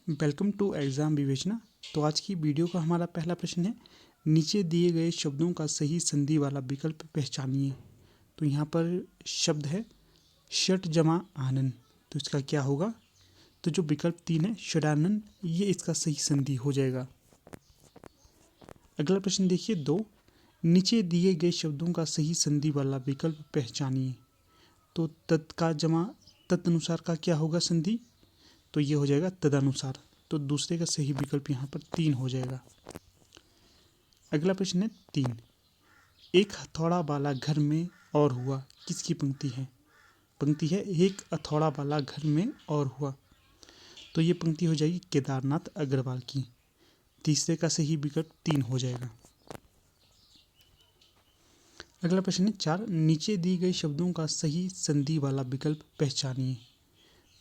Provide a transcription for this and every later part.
Welcome to exam विवेचना। तो आज की वीडियो का हमारा पहला प्रश्न है, नीचे दिए गए शब्दों का सही संधि वाला विकल्प पहचानिए। तो यहाँ पर शब्द है षट जमा आनन, तो इसका क्या होगा? तो जो विकल्प 3 है षडानन, ये इसका सही संधि हो जाएगा। अगला प्रश्न देखिए 2, नीचे दिए गए शब्दों का सही संधि वाला विकल्प पहचानिए। तो तत् का जमा तदनुसार का क्या होगा संधि? तो ये हो जाएगा तदनुसार। तो दूसरे का सही विकल्प यहाँ पर 3 हो जाएगा। अगला प्रश्न है 3, एक हथौड़ा वाला घर में और हुआ, किसकी पंक्ति है? पंक्ति है एक हथौड़ा वाला घर में और हुआ, तो ये पंक्ति हो जाएगी केदारनाथ अग्रवाल की। तीसरे का सही विकल्प 3 हो जाएगा। अगला प्रश्न है 4, नीचे दी गई शब्दों का सही संधि वाला विकल्प पहचानिए।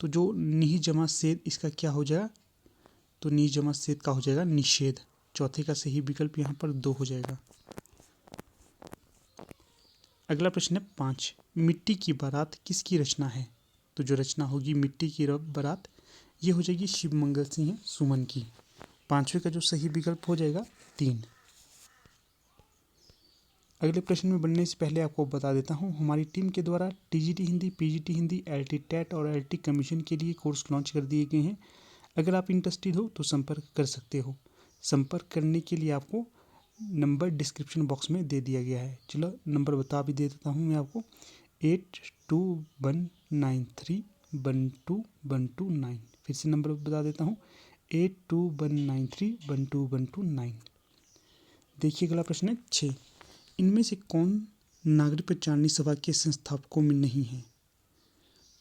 तो जो निहि जमा सेद, इसका क्या हो जाएगा? तो निहि जमा सेद का हो जाएगा निषेध। चौथे का सही विकल्प यहाँ पर 2 हो जाएगा। अगला प्रश्न है 5, मिट्टी की बारात किसकी रचना है? तो जो रचना होगी मिट्टी की बारात, ये हो जाएगी शिव मंगल सिंह सुमन की। पांचवे का जो सही विकल्प हो जाएगा 3। अगले प्रश्न में बढ़ने से पहले आपको बता देता हूँ, हमारी टीम के द्वारा TGT Hindi, PGT Hindi, LT TET और एलटी कमीशन के लिए कोर्स लॉन्च कर दिए गए हैं। अगर आप इंटरेस्टेड हो तो संपर्क कर सकते हो। संपर्क करने के लिए आपको नंबर डिस्क्रिप्शन बॉक्स में दे दिया गया है। चलो नंबर बता भी दे देता हूँ मैं आपको, 8219312129। फिर से नंबर बता देता हूँ, 8219312129। देखिए अगला प्रश्न है 6, इनमें से कौन नागरिक प्रचारणी सभा के संस्थापकों में नहीं है?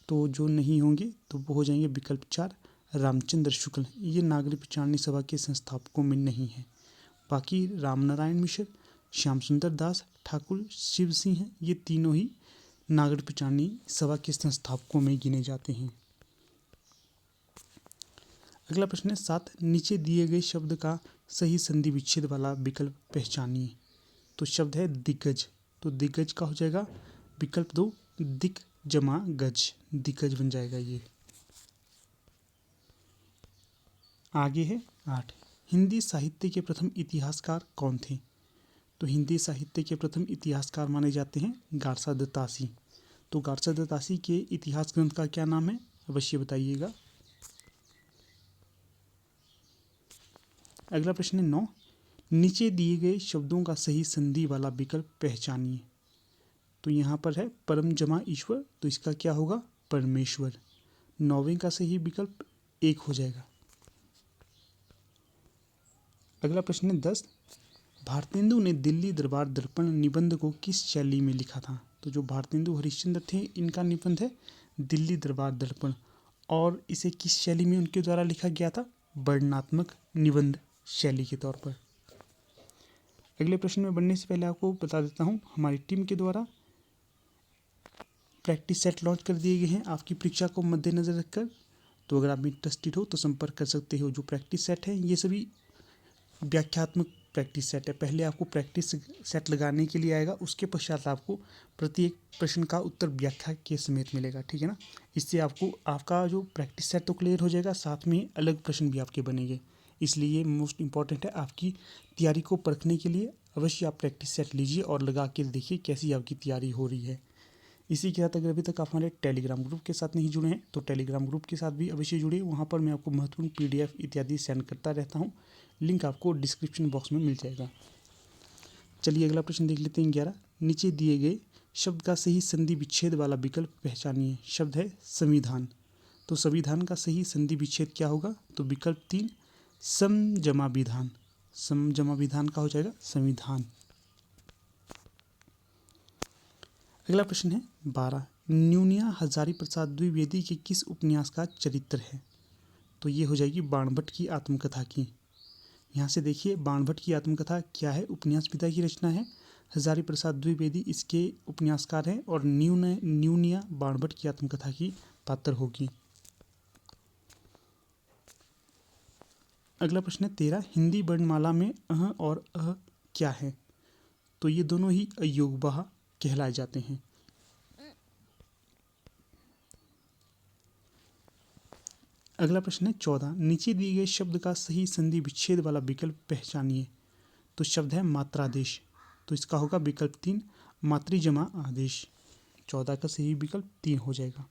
तो जो नहीं होंगे तो वो हो जाएंगे विकल्प 4 रामचंद्र शुक्ल, ये नागरिक प्रचारणी सभा के संस्थापकों में नहीं है। बाकी रामनारायण मिश्र, श्याम सुंदर दास, ठाकुर शिव सिंह, ये तीनों ही नागरिक प्रचारणी सभा के संस्थापकों में गिने जाते हैं। अगला प्रश्न है 7, नीचे दिए गए शब्द का सही संधि विच्छेद वाला विकल्प पहचानिए। तो शब्द है दिग्गज, तो दिग्गज का हो जाएगा विकल्प 2 दिक जमा गज, दिग्गज बन जाएगा ये। आगे है 8, हिंदी साहित्य के प्रथम इतिहासकार कौन थे? तो हिंदी साहित्य के प्रथम इतिहासकार माने जाते हैं गारसा दत्तासी। तो गारसा दत्तासी के इतिहास ग्रंथ का क्या नाम है, अवश्य बताइएगा। अगला प्रश्न है 9, नीचे दिए गए शब्दों का सही संधि वाला विकल्प पहचानिए। तो यहाँ पर है परम जमा ईश्वर, तो इसका क्या होगा? परमेश्वर। 9वें का सही विकल्प 1 हो जाएगा। अगला प्रश्न है 10, भारतेंदु ने दिल्ली दरबार दर्पण निबंध को किस शैली में लिखा था? तो जो भारतेंदु हरिश्चंद्र थे, इनका निबंध है दिल्ली दरबार दर्पण, और इसे किस शैली में उनके द्वारा लिखा गया था? वर्णनात्मक निबंध शैली के तौर पर। अगले प्रश्न में बढ़ने से पहले आपको बता देता हूँ, हमारी टीम के द्वारा प्रैक्टिस सेट लॉन्च कर दिए गए हैं आपकी परीक्षा को मद्देनज़र रखकर। तो अगर आप इंटरेस्टेड हो तो संपर्क कर सकते हो। जो प्रैक्टिस सेट है ये सभी व्याख्यात्मक प्रैक्टिस सेट है। पहले आपको प्रैक्टिस सेट लगाने के लिए आएगा, उसके पश्चात आपको प्रत्येक प्रश्न का उत्तर व्याख्या के समेत मिलेगा, ठीक है ना। इससे आपको आपका जो प्रैक्टिस सेट तो क्लियर हो जाएगा, साथ में अलग प्रश्न भी आपके बनेंगे। इसलिए ये मोस्ट इंपॉर्टेंट है। आपकी तैयारी को परखने के लिए अवश्य आप प्रैक्टिस सेट लीजिए और लगा के देखिए कैसी आपकी तैयारी हो रही है। इसी के साथ अगर अभी तक आप हमारे टेलीग्राम ग्रुप के साथ नहीं जुड़े हैं तो टेलीग्राम ग्रुप के साथ भी अवश्य जुड़िए। वहाँ पर मैं आपको महत्वपूर्ण PDF इत्यादि सेंड करता रहता हूँ। लिंक आपको डिस्क्रिप्शन बॉक्स में मिल जाएगा। चलिए अगला प्रश्न देख लेते हैं 11, नीचे दिए गए शब्द का सही संधि विच्छेद वाला विकल्प पहचानिए। शब्द है संविधान, तो संविधान का सही संधि विच्छेद क्या होगा? तो विकल्प 3 समजमा विधान, समजमा विधान का हो जाएगा संविधान। अगला प्रश्न है 12, न्यूनिया हजारी प्रसाद द्विवेदी के किस उपन्यास का चरित्र है? तो ये हो जाएगी बाणभट्ट की आत्मकथा की। यहाँ से देखिए बाणभट्ट की आत्मकथा क्या है, उपन्यास पिता की रचना है। हजारी प्रसाद द्विवेदी इसके उपन्यासकार हैं और न्यूनिया बाणभट्ट की आत्मकथा की पात्र होगी। अगला प्रश्न है 13, हिंदी वर्णमाला में अह और अह क्या है? तो ये दोनों ही अयोगवाह कहलाए जाते हैं। अगला प्रश्न है 14, नीचे दिए गए शब्द का सही संधि विच्छेद वाला विकल्प पहचानिए। तो शब्द है मात्रादेश, तो इसका होगा विकल्प 3 मातृ जमा आदेश। 14 का सही विकल्प 3 हो जाएगा।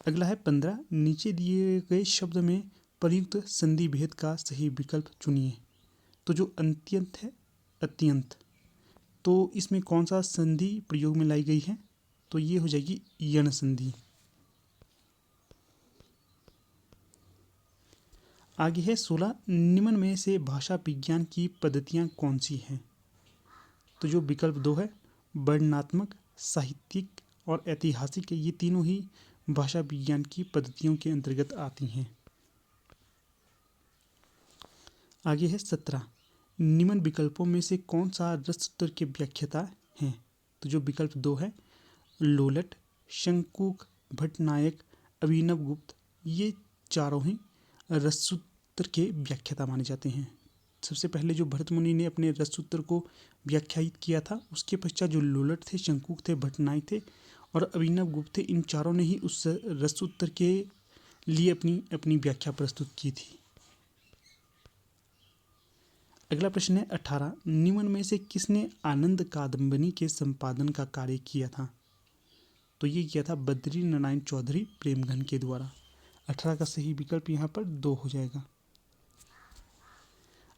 अगला है 15, नीचे दिए गए शब्द में प्रयुक्त संधि भेद का सही विकल्प चुनिए। तो जो अंत्यंत है अत्यंत, तो इसमें कौन सा संधि प्रयोग में लाई गई है? तो ये हो जाएगी यण संधि। आगे है 16, निम्न में से भाषा विज्ञान की पद्धतियाँ कौन सी हैं? तो जो विकल्प 2 है वर्णनात्मक, साहित्यिक और ऐतिहासिक, ये तीनों ही भाषा विज्ञान की पद्धतियों के अंतर्गत आती हैं। आगे है 17, निम्न विकल्पों में से कौन सा रससूत्र के व्याख्याता हैं? तो जो विकल्प 2 है लोलट, शंकुक, भट्टनायक, अभिनव गुप्त, ये चारों ही रससूत्र के व्याख्याता माने जाते हैं। सबसे पहले जो भरत मुनि ने अपने रससूत्र को व्याख्यायित किया था, उसके पश्चात जो लोलट थे, शंकुक थे, भट्टनायक थे और अभिनव गुप्त थे, इन चारों ने ही उस रससूत्र के लिए अपनी अपनी व्याख्या प्रस्तुत की थी। अगला प्रश्न है 18, निम्न में से किसने आनंद कादंबनी के संपादन का कार्य किया था? तो ये किया था बद्री नारायण चौधरी प्रेमघन के द्वारा। 18 का सही विकल्प यहाँ पर 2 हो जाएगा।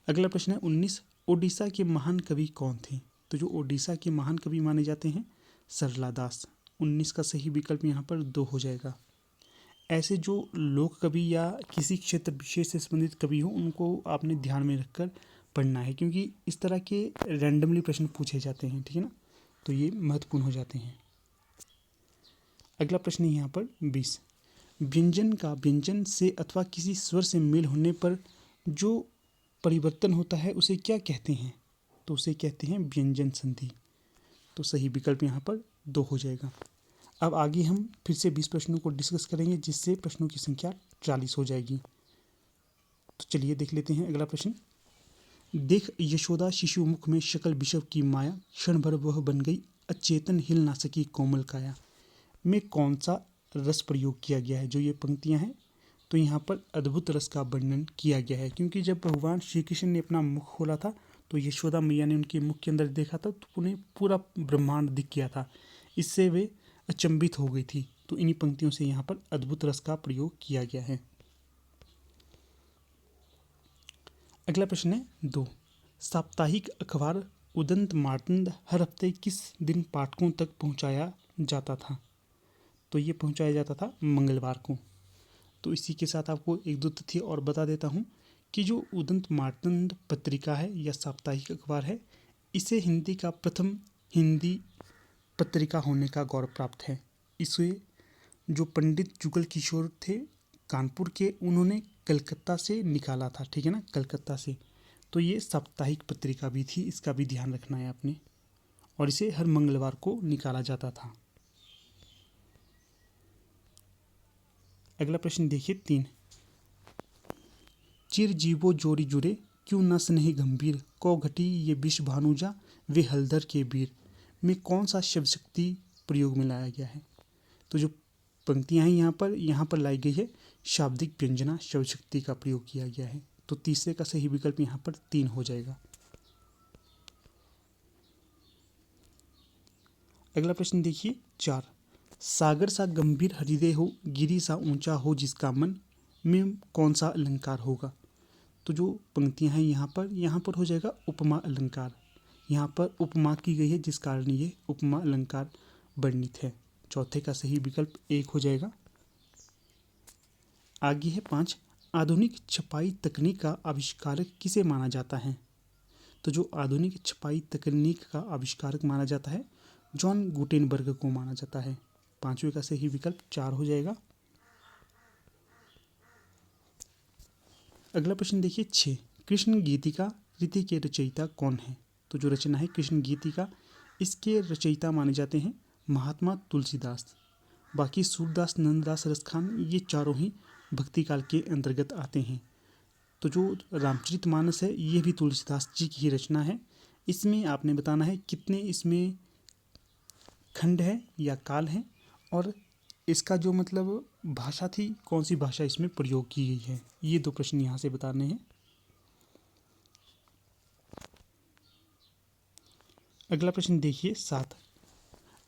अगला प्रश्न है 19, ओडिशा के महान कवि कौन थे? तो जो ओडिशा के महान कवि माने जाते हैं सरला दास। 19 का सही विकल्प यहाँ पर 2 हो जाएगा। ऐसे जो लोक कवि या किसी क्षेत्र विशेष से संबंधित कवि हो, उनको आपने ध्यान में रखकर पढ़ना है, क्योंकि इस तरह के रैंडमली प्रश्न पूछे जाते हैं, ठीक है ना, तो ये महत्वपूर्ण हो जाते हैं। अगला प्रश्न है यहाँ पर 20, व्यंजन का व्यंजन से अथवा किसी स्वर से मेल होने पर जो परिवर्तन होता है उसे क्या कहते हैं? तो उसे कहते हैं व्यंजन संधि। तो सही विकल्प यहाँ पर 2 हो जाएगा। अब आगे हम फिर से 20 प्रश्नों को डिस्कस करेंगे, जिससे प्रश्नों की संख्या 40 हो जाएगी। तो चलिए देख लेते हैं अगला प्रश्न। देख यशोदा शिशु मुख में शकल विषव की माया, क्षण भर वह बन गई अचेतन हिल ना सकी कोमल काया। में कौन सा रस प्रयोग किया गया है? जो ये पंक्तियां हैं, तो यहाँ पर अद्भुत रस का वर्णन किया गया है, क्योंकि जब भगवान श्री कृष्ण ने अपना मुख खोला था तो यशोदा मैया ने उनके मुख के अंदर देखा था, तो उन्हें पूरा ब्रह्मांड दिख गया था। इससे वे अचंभित हो गई थी। तो इन्हीं पंक्तियों से यहाँ पर अद्भुत रस का प्रयोग किया गया है। अगला प्रश्न है 2, साप्ताहिक अखबार उदंत मार्तंड हर हफ्ते किस दिन पाठकों तक पहुँचाया जाता था? तो ये पहुँचाया जाता था मंगलवार को। तो इसी के साथ आपको एक दो तथ्य और बता देता हूँ कि जो उदंत मार्तंड पत्रिका है या साप्ताहिक अखबार है, इसे हिंदी का प्रथम हिंदी पत्रिका होने का गौरव प्राप्त है। इसे जो पंडित जुगल किशोर थे कानपुर के, उन्होंने कलकत्ता से निकाला था, ठीक है ना, कलकत्ता से। तो ये साप्ताहिक पत्रिका भी थी, इसका भी ध्यान रखना है आपने, और इसे हर मंगलवार को निकाला जाता था। अगला प्रश्न देखिए 3, चिर जीवो जोरी जुरे क्यों न स्नेह गंभीर को घटी ये विष भानुजा वे हलधर के वीर। में कौन सा शब्द शक्ति प्रयोग में लाया गया है? तो जो पंक्तियां हैं यहाँ पर लाई गई है शाब्दिक व्यंजना शब्द शक्ति का प्रयोग किया गया है। तो तीसरे का सही विकल्प यहाँ पर 3 हो जाएगा। अगला प्रश्न देखिए 4, सागर सा गंभीर हृदय हो गिरी सा ऊंचा हो जिसका मन में कौन सा अलंकार होगा? तो जो पंक्तियां हैं यहाँ पर हो जाएगा उपमा अलंकार। यहाँ पर उपमा की गई है, जिस कारण ये उपमा अलंकार वर्णित है। चौथे का सही विकल्प 1 हो जाएगा। आगे है 5, आधुनिक छपाई तकनीक का आविष्कारक किसे माना जाता है? तो जो आधुनिक छपाई तकनीक का आविष्कारक माना जाता है जॉन गुटेनबर्ग को माना जाता है। पांचवें का सही विकल्प 4 हो जाएगा। अगला प्रश्न देखिए 6, कृष्ण गीतिका कृति के रचयिता कौन है? तो जो रचना है कृष्ण गीतिका, इसके रचयिता माने जाते हैं महात्मा तुलसीदास। बाकी सूरदास, नंददास, रसखान, ये चारों ही भक्ति काल के अंतर्गत आते हैं। तो जो रामचरितमानस है ये भी तुलसीदास जी की ही रचना है। इसमें आपने बताना है कितने इसमें खंड है या काल है, और इसका जो मतलब भाषा थी, कौन सी भाषा इसमें प्रयोग की गई है, ये दो प्रश्न यहाँ से बताने हैं। अगला प्रश्न देखिए 7।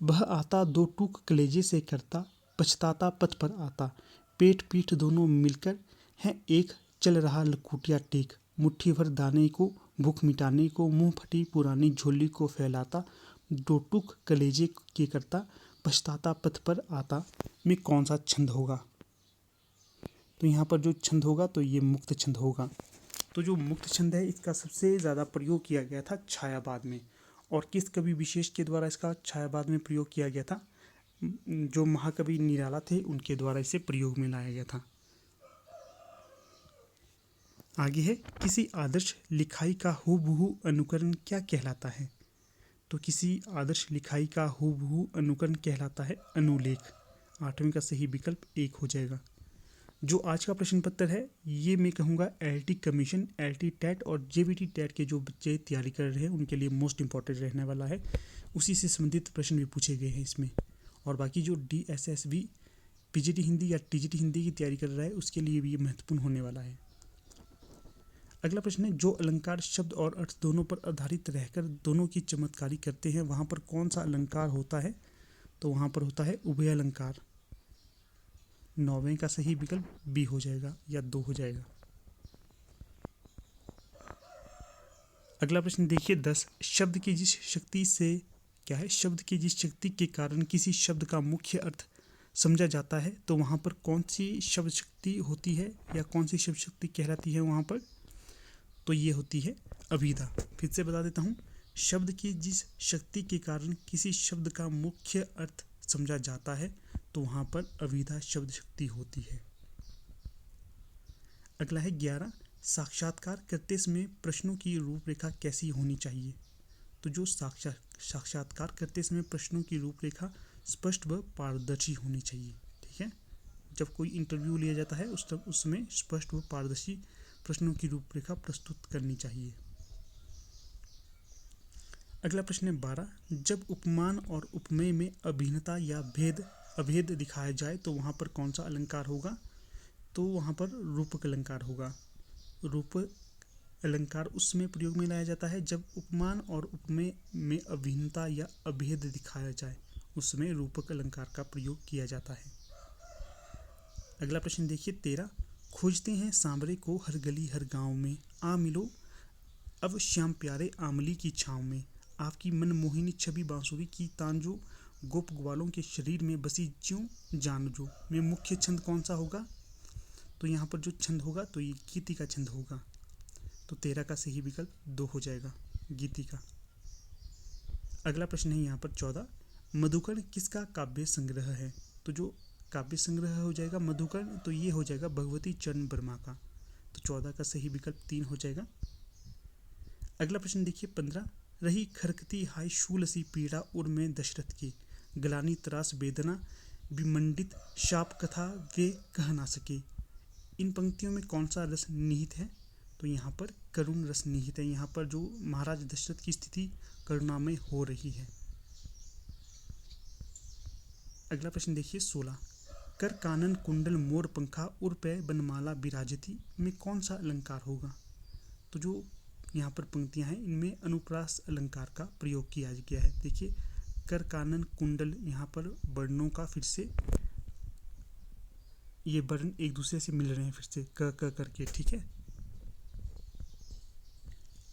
वह आता दो टूक कलेजे से करता, पछताता पथ पर आता, पेट पीठ दोनों मिलकर है एक, चल रहा लखूटिया टेक, मुट्ठी भर दाने को भूख मिटाने को, मुंह फटी पुरानी झोली को फैलाता, दो टूक कलेजे के करता, पछताता पथ पर आता में कौन सा छंद होगा। तो यहाँ पर जो छंद होगा तो ये मुक्त छंद होगा। तो जो मुक्त छंद है इसका सबसे ज़्यादा प्रयोग किया गया था छायावाद में। और किस कवि विशेष के द्वारा इसका छायावाद में प्रयोग किया गया था, जो महाकवि निराला थे उनके द्वारा इसे प्रयोग में लाया गया था। आगे है, किसी आदर्श लिखाई का हूबहू अनुकरण क्या कहलाता है। तो किसी आदर्श लिखाई का हूबहू अनुकरण कहलाता है अनुलेख। 8वें का सही विकल्प 1 हो जाएगा। जो आज का प्रश्न पत्र है ये मैं कहूँगा एलटी कमीशन, एलटी टेट और जेबीटी टेट के जो बच्चे तैयारी कर रहे हैं उनके लिए मोस्ट इंपॉर्टेंट रहने वाला है। उसी से संबंधित प्रश्न भी पूछे गए हैं इसमें। और बाकी जो DSSB पीजीटी हिंदी या टीजीटी हिंदी की तैयारी कर रहा है उसके लिए भी ये महत्वपूर्ण होने वाला है। अगला प्रश्न है, जो अलंकार शब्द और अर्थ दोनों पर आधारित रहकर दोनों की चमत्कारी करते हैं वहाँ पर कौन सा अलंकार होता है। तो वहाँ पर होता है उभय अलंकार। 9वें का सही विकल्प बी हो जाएगा या 2 हो जाएगा। अगला प्रश्न देखिए 10। शब्द की जिस शक्ति से क्या है, शब्द की जिस शक्ति के कारण किसी शब्द का मुख्य अर्थ समझा जाता है तो वहाँ पर कौन सी शब्द शक्ति होती है या कौन सी शब्द शक्ति कहलाती है वहाँ पर। तो ये होती है अभिधा। फिर से बता देता हूँ, शब्द की जिस शक्ति के कारण किसी शब्द का मुख्य अर्थ समझा जाता है तो वहाँ पर अभिधा शब्द शक्ति होती है। अगला है 11। साक्षात्कार करते समय प्रश्नों की रूपरेखा कैसी होनी चाहिए। तो जो साक्षात्कार करते समय प्रश्नों की रूपरेखा स्पष्ट व पारदर्शी होनी चाहिए। ठीक है, जब कोई इंटरव्यू लिया जाता है उसमें स्पष्ट व पारदर्शी प्रश्नों की रूपरेखा प्रस्तुत करनी चाहिए। अगला प्रश्न है 12। जब उपमान और उपमेय में अभिन्नता या अभेद दिखाया जाए तो वहाँ पर कौन सा अलंकार होगा। तो वहाँ पर रूपक अलंकार होगा। रूपक अलंकार उस समय प्रयोग में लाया जाता है जब उपमान और उपमेय में अभिन्नता या अभेद दिखाया जाए, उस समय रूपक अलंकार का प्रयोग किया जाता है। अगला प्रश्न देखिए 13। खोजते हैं सांवरे को हर गली हर गांव में, आ मिलो अब श्याम प्यारे आमली की छाँव में, आपकी मनमोहिनी छवि बांसुरी की तांजो, गोप ग्वालों के शरीर में बसी ज्यों जान जो में मुख्य छंद कौन सा होगा। तो यहाँ पर जो छंद होगा तो ये गीति का छंद होगा। तो 13 का सही विकल्प 2 हो जाएगा, गीति का। अगला प्रश्न है यहाँ पर 14। मधुकर्ण किसका काव्य संग्रह है। तो जो काव्य संग्रह हो जाएगा मधुकर्ण, तो ये हो जाएगा भगवती चरण वर्मा का। तो 14 का सही विकल्प 3 हो जाएगा। अगला प्रश्न देखिए 15। रही खरकती हाय शूलसी पीड़ा उर में दशरथ की, गलानी त्रास वेदना विमंडित शाप कथा वे कह ना सके। इन पंक्तियों में कौन सा रस निहित है। तो यहाँ पर करुण रस निहित है। यहाँ पर जो महाराज दशरथ की स्थिति करुणा में हो रही है। अगला प्रश्न देखिए 16। कर कानन कुंडल मोर पंखा उर पे बनमाला विराजती में कौन सा अलंकार होगा। तो जो यहाँ पर पंक्तियाँ हैं इनमें अनुप्रास अलंकार का प्रयोग किया गया है। देखिए कर कानन कुंडल, यहाँ पर वर्णों का फिर से ये वर्ण एक दूसरे से मिल रहे हैं फिर से क करके। ठीक है।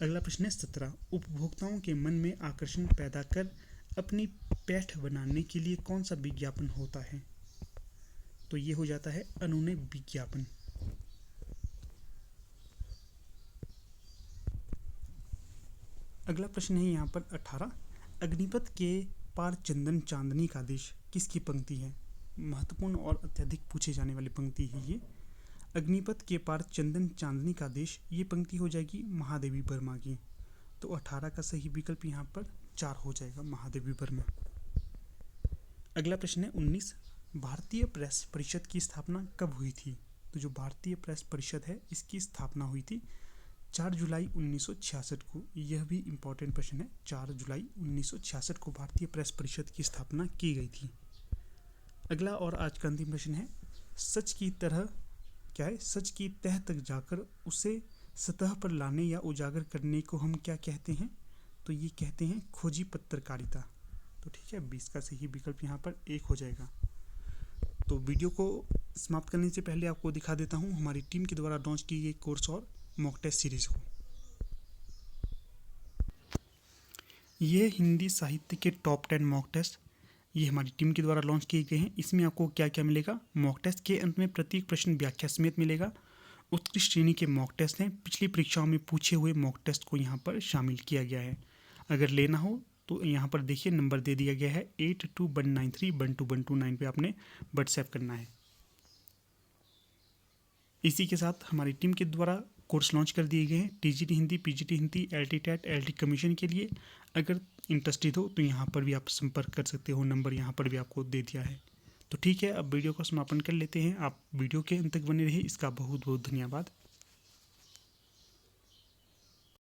अगला प्रश्न है 17। उपभोक्ताओं के मन में आकर्षण पैदा कर अपनी पैठ बनाने के लिए कौन सा विज्ञापन होता है। तो ये हो जाता है अनुनय विज्ञापन। अगला प्रश्न है यहाँ पर 18। अग्निपथ के पार चंदन चांदनी का देश किसकी पंक्ति है। महत्वपूर्ण और अत्यधिक पूछे जाने वाली पंक्ति है ये। अग्निपथ के पार चंदन चांदनी का देश, ये पंक्ति हो जाएगी महादेवी वर्मा की। तो 18 का सही विकल्प यहाँ पर 4 हो जाएगा, महादेवी वर्मा। अगला प्रश्न है 19। भारतीय प्रेस परिषद की स्थापना कब हुई थी। तो जो भारतीय प्रेस परिषद है इसकी स्थापना हुई थी 4 जुलाई 1966 को। यह भी इम्पोर्टेंट प्रश्न है। 4 जुलाई 1966 को भारतीय प्रेस परिषद की स्थापना की गई थी। अगला और आज का अंतिम प्रश्न है सच की तरह क्या है, सच की तह तक जाकर उसे सतह पर लाने या उजागर करने को हम क्या कहते हैं, तो ये कहते हैं खोजी पत्रकारिता। तो ठीक है, 20 का सही विकल्प यहाँ पर 1 हो जाएगा। तो वीडियो को समाप्त करने से पहले आपको दिखा देता हूँ हमारी टीम के द्वारा लॉन्च की गई कोर्स और मॉक टेस्ट सीरीज को। ये हिंदी साहित्य के टॉप 10 मॉक टेस्ट ये हमारी टीम के द्वारा लॉन्च किए गए हैं। इसमें आपको क्या क्या मिलेगा, मॉक टेस्ट के अंत में प्रत्येक प्रश्न व्याख्या समेत मिलेगा। उत्कृष्ट श्रेणी के मॉक टेस्ट हैं, पिछली परीक्षाओं में पूछे हुए मॉक टेस्ट को यहाँ पर शामिल किया गया है। अगर लेना हो तो यहाँ पर देखिए नंबर दे दिया गया है 8219312129 पे आपने व्हाट्सएप करना है। इसी के साथ हमारी टीम के द्वारा कोर्स लॉन्च कर दिए गए हैं TGT Hindi, PGT Hindi, LT TET, LT commission के लिए। अगर इंटरेस्टेड हो तो यहाँ पर भी आप संपर्क कर सकते हो, नंबर यहाँ पर भी आपको दे दिया है। तो ठीक है, अब वीडियो का समापन कर लेते हैं। आप वीडियो के अंत तक बने रहिए, इसका बहुत बहुत धन्यवाद।